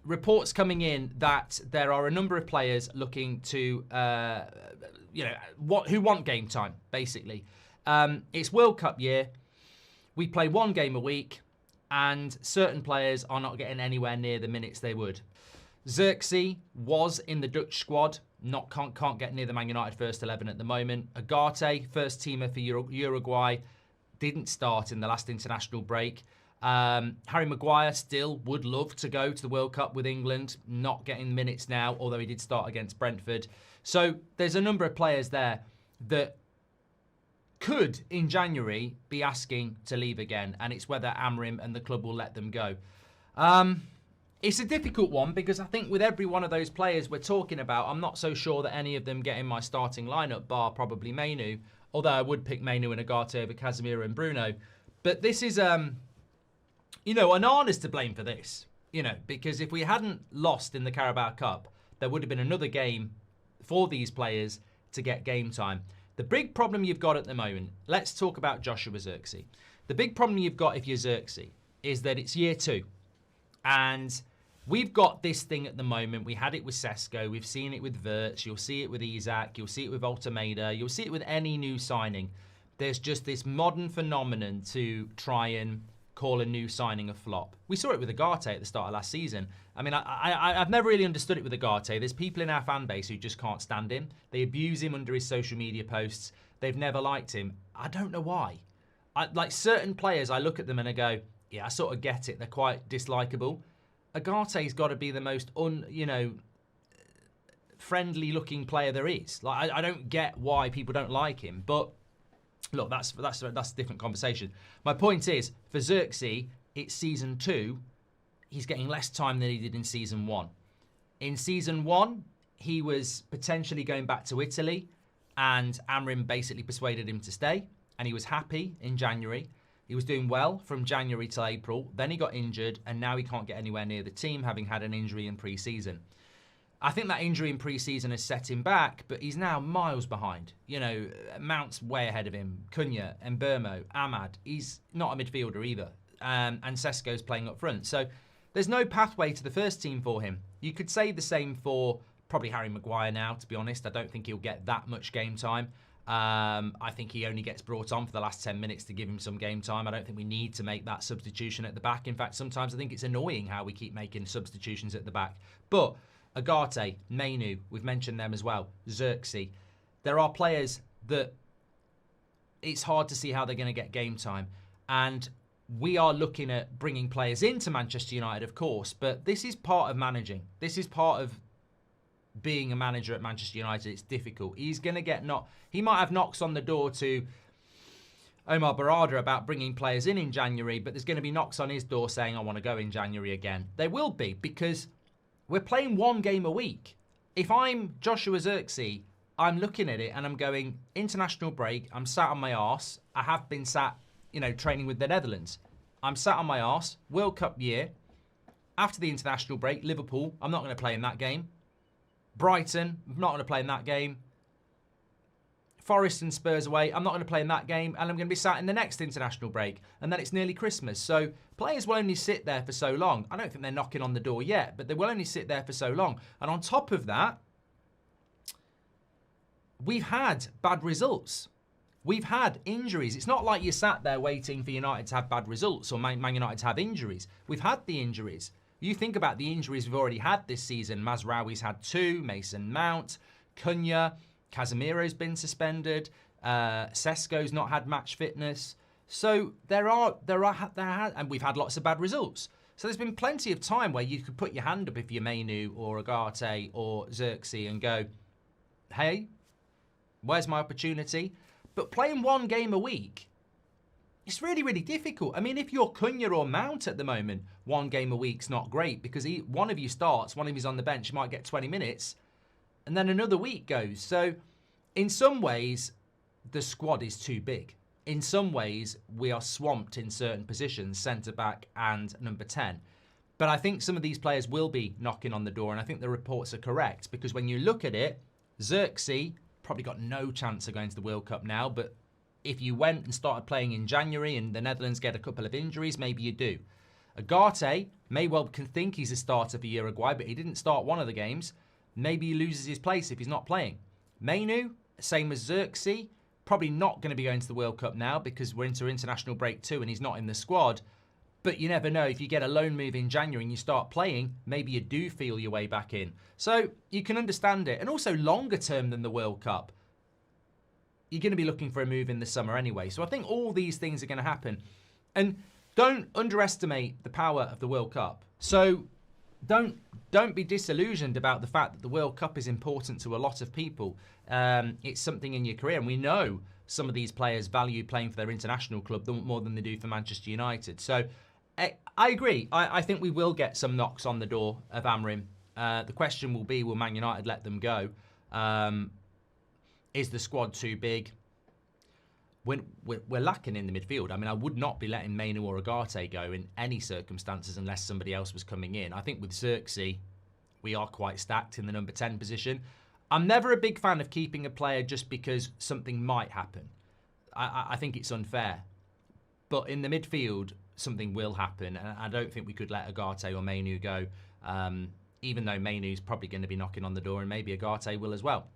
reports coming in that there are a number of players looking to, who want game time, basically. It's World Cup year. We play one game a week, and certain players are not getting anywhere near the minutes they would. Zirkzee was in the Dutch squad, can't get near the Man United first 11 at the moment. Ugarte, first teamer for Uruguay, didn't start in the last international break. Harry Maguire still would love to go to the World Cup with England, not getting minutes now, although he did start against Brentford. So there's a number of players there that could, in January, be asking to leave again, and it's whether Amorim and the club will let them go. It's a difficult one because I think with every one of those players we're talking about, I'm not so sure that any of them get in my starting lineup, bar probably Mainoo, although I would pick Mainoo and Ugarte over Casemiro and Bruno. But this is, Onana's to blame for this, because if we hadn't lost in the Carabao Cup, there would have been another game for these players to get game time. The big problem you've got at the moment, let's talk about Joshua Zirkzee. The big problem you've got if you're Zirkzee is that it's year 2. And we've got this thing at the moment. We had it with Sesko. We've seen it with Wirtz. You'll see it with Isak. You'll see it with Almeida. You'll see it with any new signing. There's just this modern phenomenon to try and call a new signing a flop. We saw it with Ugarte at the start of last season. I mean, I've never really understood it with Ugarte. There's people in our fan base who just can't stand him. They abuse him under his social media posts. They've never liked him. I don't know why. Like certain players, I look at them and I go, yeah, I sort of get it. They're quite dislikable. Ugarte's got to be the most friendly-looking player there is. Like I don't get why people don't like him, but look, that's a different conversation. My point is, for Zirkzee, it's season 2. He's getting less time than he did in season 1. In season 1, he was potentially going back to Italy, and Amorim basically persuaded him to stay, and he was happy in January. He was doing well from January till April. Then he got injured, and now he can't get anywhere near the team, having had an injury in pre-season. I think that injury in pre-season has set him back, but he's now miles behind. Mount's way ahead of him. Cunha, Mbeumo, Ahmad. He's not a midfielder either. And Sesko's playing up front. So there's no pathway to the first team for him. You could say the same for probably Harry Maguire now, to be honest. I don't think he'll get that much game time. I think he only gets brought on for the last 10 minutes to give him some game time. I don't think we need to make that substitution at the back. In fact, sometimes I think it's annoying how we keep making substitutions at the back. But Ugarte, Mainoo, we've mentioned them as well, Zirkzee. There are players that it's hard to see how they're going to get game time. And we are looking at bringing players into Manchester United, of course, but this is part of managing. This is part of being a manager at Manchester United. It's difficult. He's going to get he might have knocks on the door to Omar Barada about bringing players in January, but there's going to be knocks on his door saying, I want to go in January again. There will be, because we're playing one game a week. If I'm Joshua Zirkzee, I'm looking at it and I'm going, international break, I'm sat on my arse. I have been sat, training with the Netherlands. I'm sat on my arse, World Cup year. After the international break, Liverpool, I'm not going to play in that game. Brighton, I'm not going to play in that game. Forest and Spurs away, I'm not going to play in that game, and I'm going to be sat in the next international break, and then it's nearly Christmas. So players will only sit there for so long. I don't think they're knocking on the door yet, but they will only sit there for so long. And on top of that, we've had bad results. We've had injuries. It's not like you sat there waiting for United to have bad results or Man United to have injuries. We've had the injuries. You think about the injuries we've already had this season. Mazraoui's had 2, Mason Mount, Cunha, Casemiro's been suspended, Sesko's not had match fitness. So and we've had lots of bad results. So there's been plenty of time where you could put your hand up if you're Mainoo or Ugarte or Zirkzee and go, hey, where's my opportunity? But playing one game a week, it's really, really difficult. I mean, if you're Cunha or Mount at the moment, one game a week's not great because one of you starts, one of you's on the bench, you might get 20 minutes, and then another week goes. So in some ways, the squad is too big. In some ways, we are swamped in certain positions, centre-back and number 10. But I think some of these players will be knocking on the door, and I think the reports are correct, because when you look at it, Zirkzee probably got no chance of going to the World Cup now, but if you went and started playing in January and the Netherlands get a couple of injuries, maybe you do. Ugarte may well can think he's a starter for Uruguay, but he didn't start one of the games. Maybe he loses his place if he's not playing. Mainoo, same as Zirkzee, probably not going to be going to the World Cup now because we're into international break too and he's not in the squad. But you never know, if you get a loan move in January and you start playing, maybe you do feel your way back in. So you can understand it. And also longer term than the World Cup, you're going to be looking for a move in the summer anyway. So I think all these things are going to happen. And don't underestimate the power of the World Cup. So don't be disillusioned about the fact that the World Cup is important to a lot of people. It's something in your career. And we know some of these players value playing for their international club more than they do for Manchester United. So I agree. I think we will get some knocks on the door of Amorim. The question will be, will Man United let them go? Is the squad too big? We're lacking in the midfield. I mean, I would not be letting Mainoo or Ugarte go in any circumstances unless somebody else was coming in. I think with Zirkzee, we are quite stacked in the number 10 position. I'm never a big fan of keeping a player just because something might happen. I think it's unfair. But in the midfield, something will happen. And I don't think we could let Ugarte or Mainoo go, even though Mainoo's probably going to be knocking on the door and maybe Ugarte will as well.